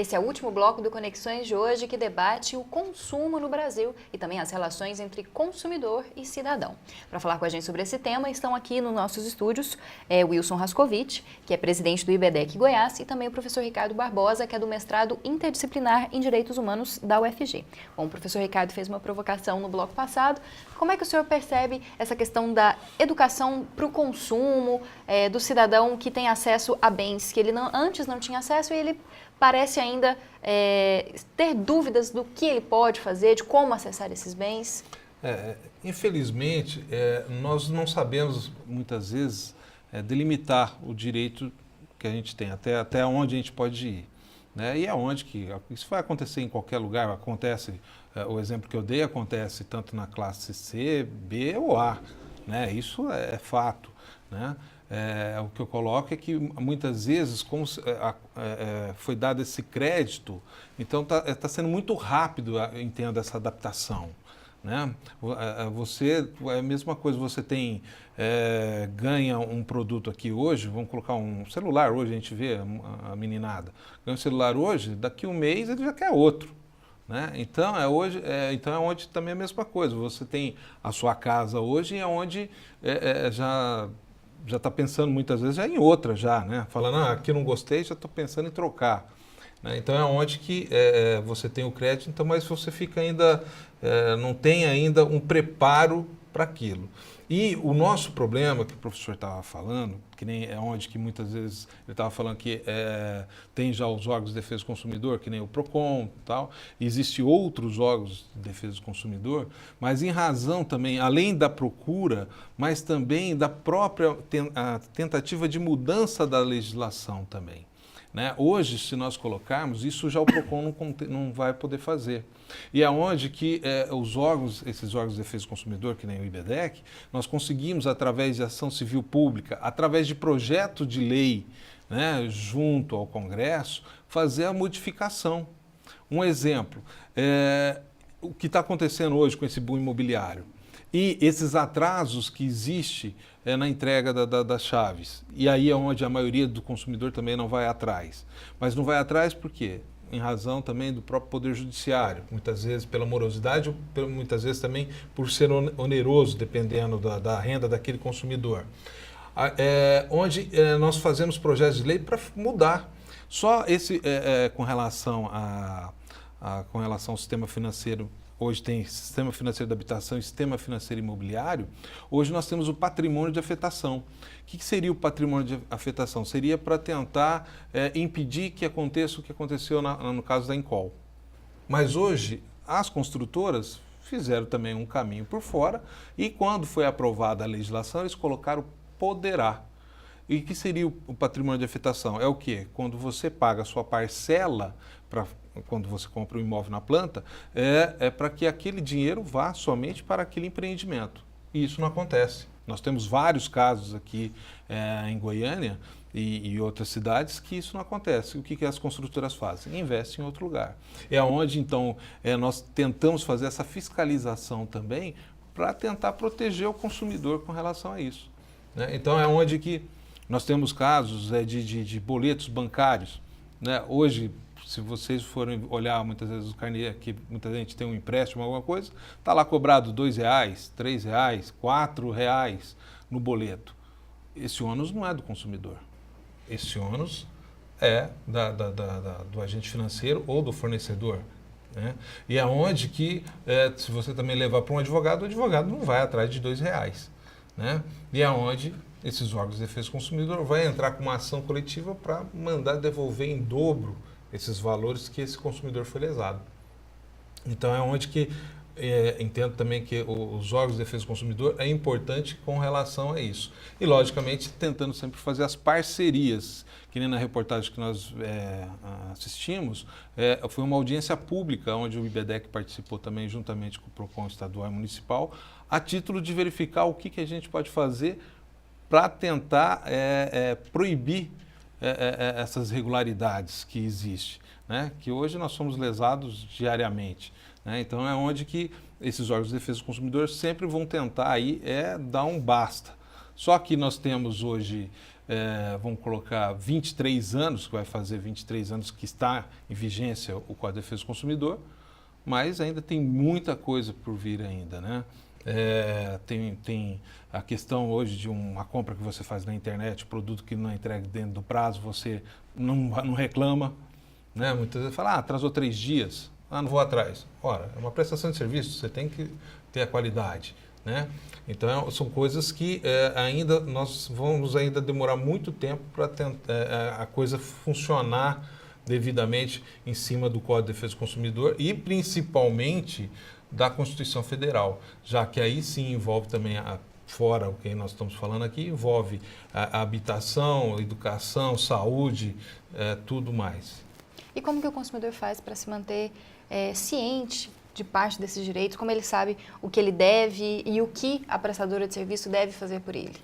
Esse é o último bloco do Conexões de hoje que debate o consumo no Brasil e também as relações entre consumidor e cidadão. Para falar com a gente sobre esse tema, estão aqui nos nossos estúdios Wilson Rascovitch, que é presidente do IBDEC Goiás, e também o professor Ricardo Barbosa, que é do mestrado interdisciplinar em Direitos Humanos da UFG. Bom, o professor Ricardo fez uma provocação no bloco passado. Como é que o senhor percebe essa questão da educação para o consumo, do cidadão que tem acesso a bens que ele antes não tinha acesso e ele parece ainda ter dúvidas do que ele pode fazer, de como acessar esses bens? Infelizmente, nós não sabemos, muitas vezes, delimitar o direito que a gente tem, até onde a gente pode ir. Né? E aonde que isso vai acontecer em qualquer lugar, acontece, o exemplo que eu dei acontece tanto na classe C, B ou A. Né? Isso é fato. Né? O que eu coloco é que muitas vezes, como foi dado esse crédito, então está sendo muito rápido, entendo, essa adaptação. Né? É a mesma coisa, você ganha um produto aqui hoje, vamos colocar um celular hoje, a gente vê a meninada, ganha um celular hoje, daqui um mês ele já quer outro. Né? Então, então é onde também é a mesma coisa, você tem a sua casa hoje e é onde já está pensando muitas vezes já em outra já, né? Falando, aqui não gostei, já estou pensando em trocar. Né? Então é onde que você tem o crédito, então, mas você fica ainda, não tem ainda um preparo para aquilo. E o nosso problema, que o professor estava falando, que nem é onde que muitas vezes ele estava falando que tem já os órgãos de defesa do consumidor, que nem o PROCON e tal, existem outros órgãos de defesa do consumidor, mas em razão também, além da procura, mas também da própria tentativa de mudança da legislação também. Né? Hoje, se nós colocarmos, isso já o PROCON não vai poder fazer. E é onde que esses órgãos de defesa do consumidor, que nem o IBDEC, nós conseguimos, através de ação civil pública, através de projeto de lei, né, junto ao Congresso, fazer a modificação. Um exemplo, o que está acontecendo hoje com esse boom imobiliário. E esses atrasos que existem na entrega das chaves. E aí é onde a maioria do consumidor também não vai atrás. Mas não vai atrás por quê? Em razão também do próprio Poder Judiciário. Muitas vezes pela morosidade, ou muitas vezes também por ser oneroso, dependendo da renda daquele consumidor. Onde nós fazemos projetos de lei para mudar. Só com relação ao sistema financeiro. Hoje tem sistema financeiro de habitação e sistema financeiro imobiliário. Hoje nós temos o patrimônio de afetação. O que seria o patrimônio de afetação? Seria para tentar impedir que aconteça o que aconteceu no caso da Encol. Mas hoje as construtoras fizeram também um caminho por fora e quando foi aprovada a legislação eles colocaram poderá. E o que seria o patrimônio de afetação? É o quê? Quando você paga a sua parcela, quando você compra um imóvel na planta, é para que aquele dinheiro vá somente para aquele empreendimento. E isso não acontece. Nós temos vários casos aqui em Goiânia e outras cidades que isso não acontece. O que as construtoras fazem? Investem em outro lugar. É onde, então, nós tentamos fazer essa fiscalização também para tentar proteger o consumidor com relação a isso. Né? Então, é onde que nós temos casos de boletos bancários. Né? Hoje, se vocês forem olhar muitas vezes o carnê, que muita gente tem um empréstimo, alguma coisa, está lá cobrado R$2, R$3, R$4 no boleto. Esse ônus não é do consumidor. Esse ônus é do agente financeiro ou do fornecedor. Né? E é onde que, se você também levar para um advogado, o advogado não vai atrás de R$2. Né? E é onde esses órgãos de defesa do consumidor vai entrar com uma ação coletiva para mandar devolver em dobro esses valores que esse consumidor foi lesado. Então é onde que entendo também que os órgãos de defesa do consumidor é importante com relação a isso. E logicamente tentando sempre fazer as parcerias, que nem na reportagem que nós assistimos, foi uma audiência pública onde o IBDEC participou também juntamente com o PROCON estadual e municipal, a título de verificar o que a gente pode fazer para tentar proibir essas irregularidades que existem, né? Que hoje nós somos lesados diariamente. Né? Então é onde que esses órgãos de defesa do consumidor sempre vão tentar aí dar um basta. Só que nós temos hoje vamos colocar 23 anos, que vai fazer 23 anos que está em vigência o Código de Defesa do Consumidor, mas ainda tem muita coisa por vir ainda, né? Tem a questão hoje de uma compra que você faz na internet, produto que não é entregue dentro do prazo, você não reclama, né? Muitas vezes fala, atrasou 3 dias, não vou atrás. Ora, é uma prestação de serviço, você tem que ter a qualidade, né? Então, são coisas que ainda nós vamos ainda demorar muito tempo para a coisa funcionar devidamente em cima do Código de Defesa do Consumidor e principalmente da Constituição Federal, já que aí sim envolve também, fora o que nós estamos falando aqui, envolve a habitação, educação, saúde, tudo mais. E como que o consumidor faz para se manter ciente de parte desses direitos? Como ele sabe o que ele deve e o que a prestadora de serviço deve fazer por ele?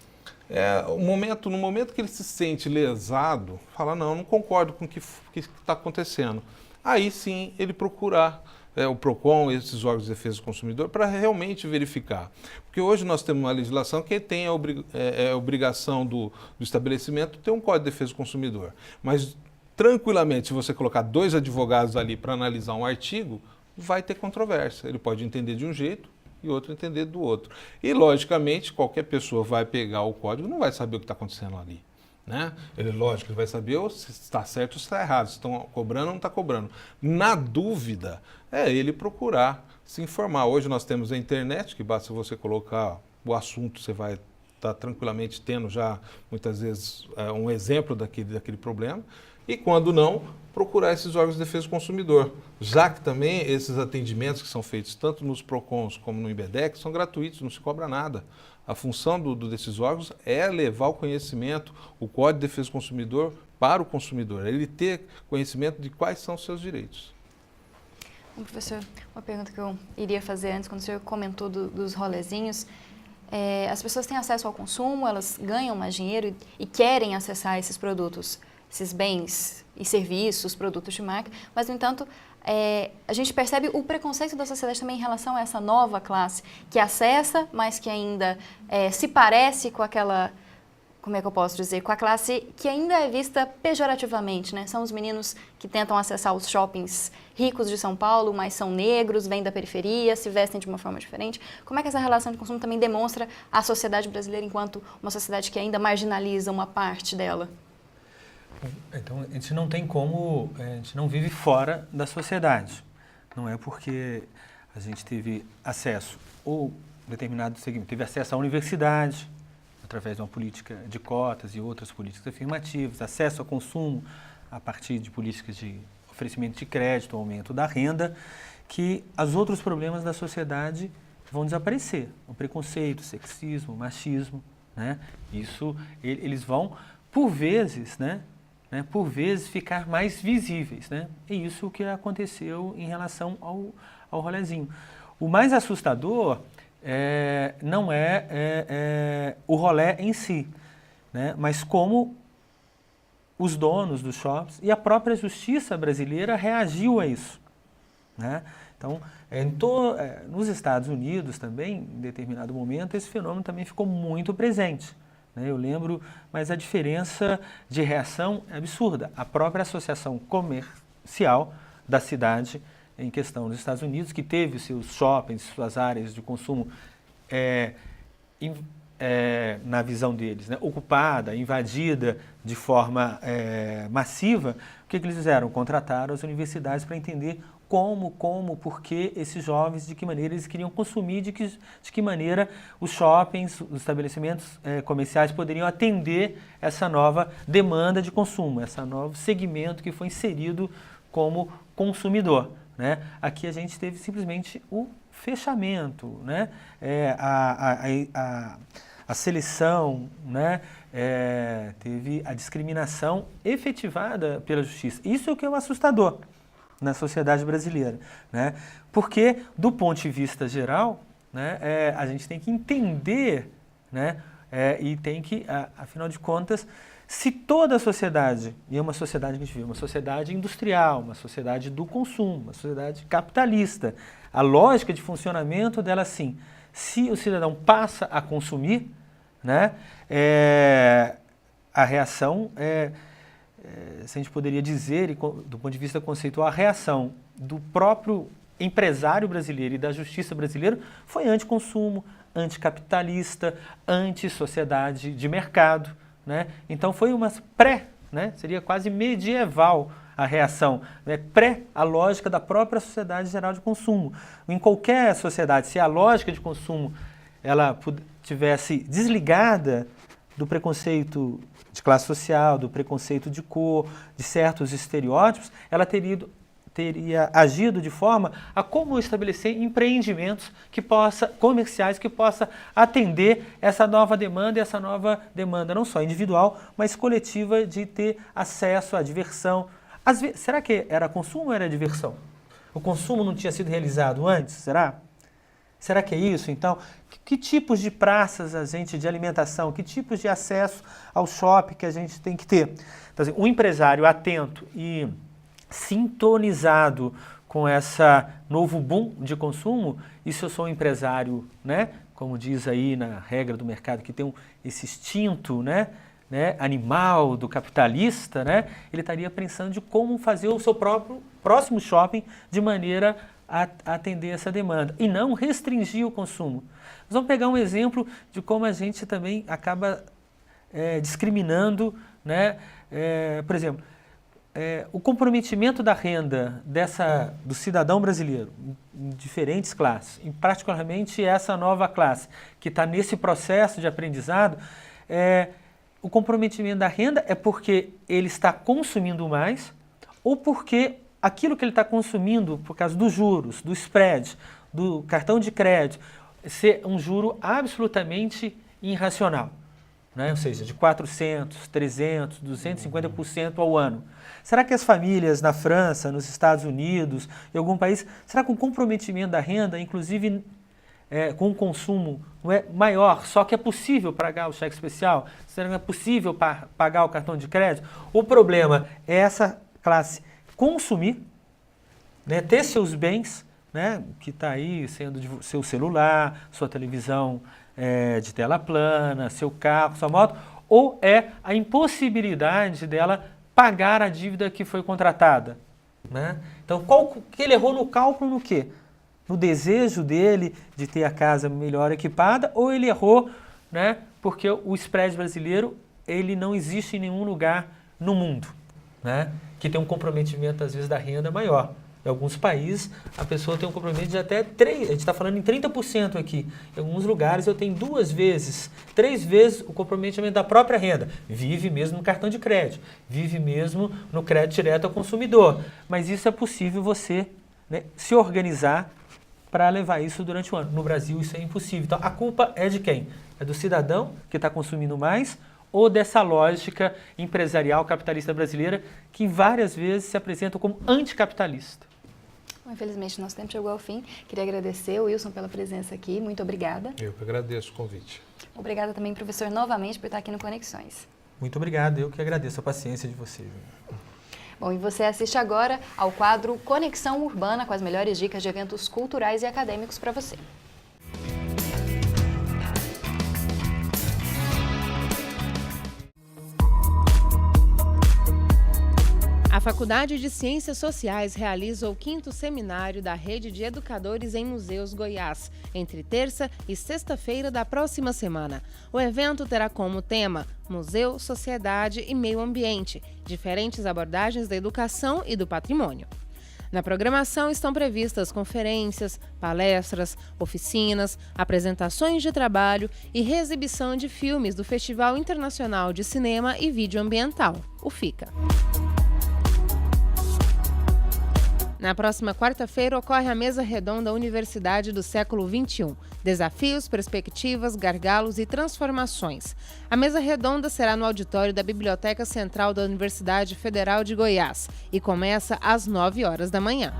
No momento que ele se sente lesado, fala, não concordo com o que está acontecendo. Aí sim ele procurar o PROCON, esses órgãos de defesa do consumidor, para realmente verificar. Porque hoje nós temos uma legislação que tem a obrigação do estabelecimento ter um Código de Defesa do Consumidor. Mas, tranquilamente, se você colocar 2 advogados ali para analisar um artigo, vai ter controvérsia. Ele pode entender de um jeito e outro entender do outro. E, logicamente, qualquer pessoa vai pegar o código e não vai saber o que está acontecendo ali. Né? Lógico, ele vai saber se está certo ou se está errado, se estão cobrando ou não está cobrando. Na dúvida, ele procurar se informar. Hoje nós temos a internet, que basta você colocar o assunto, você vai estar tranquilamente tendo já, muitas vezes, um exemplo daquele problema. E quando não, procurar esses órgãos de defesa do consumidor. Já que também esses atendimentos que são feitos tanto nos PROCONs como no IBDEC são gratuitos, não se cobra nada. A função desses órgãos é levar o conhecimento, o Código de Defesa do Consumidor para o consumidor, ele ter conhecimento de quais são os seus direitos. Bom, professor, uma pergunta que eu iria fazer antes, quando o senhor comentou dos rolezinhos, as pessoas têm acesso ao consumo, elas ganham mais dinheiro e querem acessar esses produtos, esses bens e serviços, produtos de marca, mas, no entanto, a gente percebe o preconceito da sociedade também em relação a essa nova classe que acessa, mas que ainda se parece com aquela, como é que eu posso dizer, com a classe que ainda é vista pejorativamente, né? São os meninos que tentam acessar os shoppings ricos de São Paulo, mas são negros, vêm da periferia, se vestem de uma forma diferente. Como é que essa relação de consumo também demonstra a sociedade brasileira enquanto uma sociedade que ainda marginaliza uma parte dela? Então, a gente não tem como, a gente não vive fora da sociedade. Não é porque a gente teve acesso, ou determinado segmento, teve acesso à universidade, através de uma política de cotas e outras políticas afirmativas, acesso ao consumo a partir de políticas de oferecimento de crédito, aumento da renda, que os outros problemas da sociedade vão desaparecer. O preconceito, o sexismo, o machismo, né? Isso, eles vão, por vezes, por vezes ficar mais visíveis, né? É isso que aconteceu em relação ao rolezinho. O mais assustador não é o rolé em si, né? Mas como os donos dos shops e a própria justiça brasileira reagiu a isso, né? Então, nos Estados Unidos também, em determinado momento, esse fenômeno também ficou muito presente. Eu lembro, mas a diferença de reação é absurda. A própria associação comercial da cidade em questão dos Estados Unidos, que teve os seus shoppings, suas áreas de consumo, na visão deles, né, ocupada, invadida de forma massiva, o que eles fizeram? Contrataram as universidades para entender por que esses jovens, de que maneira eles queriam consumir, de que maneira os shoppings, os estabelecimentos comerciais poderiam atender essa nova demanda de consumo, esse novo segmento que foi inserido como consumidor, né? Aqui a gente teve simplesmente o fechamento, né? A seleção, né? Teve a discriminação efetivada pela justiça. Isso é o que é o assustador na sociedade brasileira, né? Porque, do ponto de vista geral, né, a gente tem que entender, né, e tem que, afinal de contas, se toda a sociedade, e é uma sociedade que a gente vive, uma sociedade industrial, uma sociedade do consumo, uma sociedade capitalista, a lógica de funcionamento dela, assim, se o cidadão passa a consumir, né, a reação, se a gente poderia dizer, do ponto de vista conceitual, a reação do próprio empresário brasileiro e da justiça brasileira foi anticonsumo, anticapitalista, anti-sociedade de mercado, né? Então foi uma né? Seria quase medieval a reação, né? Pré a lógica da própria sociedade geral de consumo. Em qualquer sociedade, se a lógica de consumo ela tivesse desligada do preconceito de classe social, do preconceito de cor, de certos estereótipos, ela teria agido de forma a como estabelecer empreendimentos comerciais que possa atender essa nova demanda não só individual, mas coletiva de ter acesso à diversão. Será que era consumo ou era diversão? O consumo não tinha sido realizado antes, será? Será que é isso? Então, que tipos de praças de alimentação, que tipos de acesso ao shopping que a gente tem que ter? Então, assim, um empresário atento e sintonizado com esse novo boom de consumo, e se eu sou um empresário, né, como diz aí na regra do mercado, que tem esse instinto, né, animal do capitalista, né, ele estaria pensando de como fazer o seu próximo shopping de maneira a atender essa demanda e não restringir o consumo. Nós vamos pegar um exemplo de como a gente também acaba discriminando, né, por exemplo, o comprometimento da renda do cidadão brasileiro em diferentes classes, e particularmente essa nova classe que está nesse processo de aprendizado, o comprometimento da renda é porque ele está consumindo mais ou porque aquilo que ele está consumindo, por causa dos juros, do spread, do cartão de crédito, ser um juro absolutamente irracional, né? Ou seja, de 400%, 300%, 250% ao ano. Será que as famílias na França, nos Estados Unidos, em algum país, será que o comprometimento da renda, inclusive com o consumo, não é maior, só que é possível pagar o cheque especial? Será que é possível pagar o cartão de crédito? O problema é essa classe consumir, né, ter seus bens, né, que está aí sendo seu celular, sua televisão de tela plana, seu carro, sua moto, ou é a impossibilidade dela pagar a dívida que foi contratada, né? Então, que ele errou no cálculo no quê? No desejo dele de ter a casa melhor equipada, ou ele errou, né, porque o spread brasileiro ele não existe em nenhum lugar no mundo, né, que tem um comprometimento às vezes da renda maior. Em alguns países, a pessoa tem um comprometimento de até 3%, a gente está falando em 30% aqui. Em alguns lugares eu tenho 2 vezes, 3 vezes o comprometimento da própria renda. Vive mesmo no cartão de crédito, vive mesmo no crédito direto ao consumidor. Mas isso é possível você, né, se organizar para levar isso durante o ano. No Brasil isso é impossível. Então a culpa é de quem? É do cidadão que está consumindo mais ou dessa lógica empresarial capitalista brasileira que várias vezes se apresenta como anticapitalista? Infelizmente, nosso tempo chegou ao fim. Queria agradecer o Wilson pela presença aqui. Muito obrigada. Eu que agradeço o convite. Obrigada também, professor, novamente por estar aqui no Conexões. Muito obrigado. Eu que agradeço a paciência de vocês. Bom, e você assiste agora ao quadro Conexão Urbana, com as melhores dicas de eventos culturais e acadêmicos para você. A Faculdade de Ciências Sociais realiza o 5º seminário da Rede de Educadores em Museus Goiás, entre terça e sexta-feira da próxima semana. O evento terá como tema Museu, Sociedade e Meio Ambiente, diferentes abordagens da educação e do patrimônio. Na programação estão previstas conferências, palestras, oficinas, apresentações de trabalho e reexibição de filmes do Festival Internacional de Cinema e Vídeo Ambiental, o FICA. Na próxima quarta-feira ocorre a Mesa Redonda Universidade do Século XXI. Desafios, perspectivas, gargalos e transformações. A Mesa Redonda será no auditório da Biblioteca Central da Universidade Federal de Goiás e começa às 9 horas da manhã.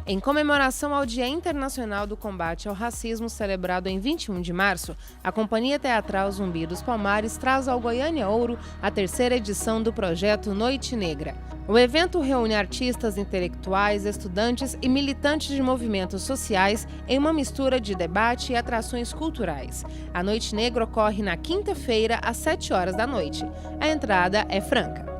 Em comemoração ao Dia Internacional do Combate ao Racismo, celebrado em 21 de março, a Companhia Teatral Zumbi dos Palmares traz ao Goiânia Ouro a 3ª edição do projeto Noite Negra. O evento reúne artistas, intelectuais, estudantes e militantes de movimentos sociais em uma mistura de debate e atrações culturais. A Noite Negra ocorre na quinta-feira, às 7 horas da noite. A entrada é franca.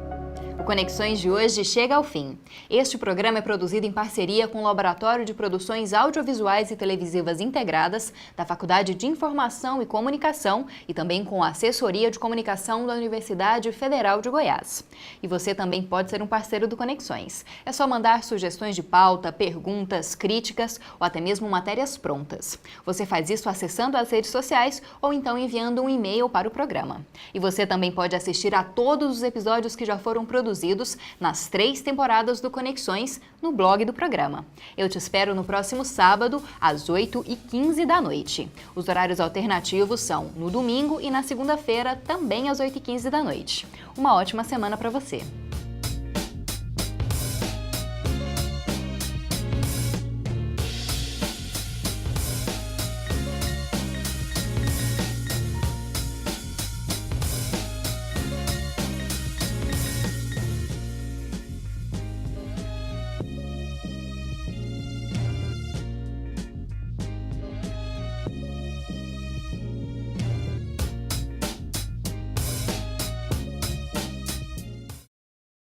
O Conexões de hoje chega ao fim. Este programa é produzido em parceria com o Laboratório de Produções Audiovisuais e Televisivas Integradas da Faculdade de Informação e Comunicação e também com a Assessoria de Comunicação da Universidade Federal de Goiás. E você também pode ser um parceiro do Conexões. É só mandar sugestões de pauta, perguntas, críticas ou até mesmo matérias prontas. Você faz isso acessando as redes sociais ou então enviando um e-mail para o programa. E você também pode assistir a todos os episódios que já foram produzidos nas 3 temporadas do Conexões no blog do programa. Eu te espero no próximo sábado, às 8h15 da noite. Os horários alternativos são no domingo e na segunda-feira, também às 8h15 da noite. Uma ótima semana para você!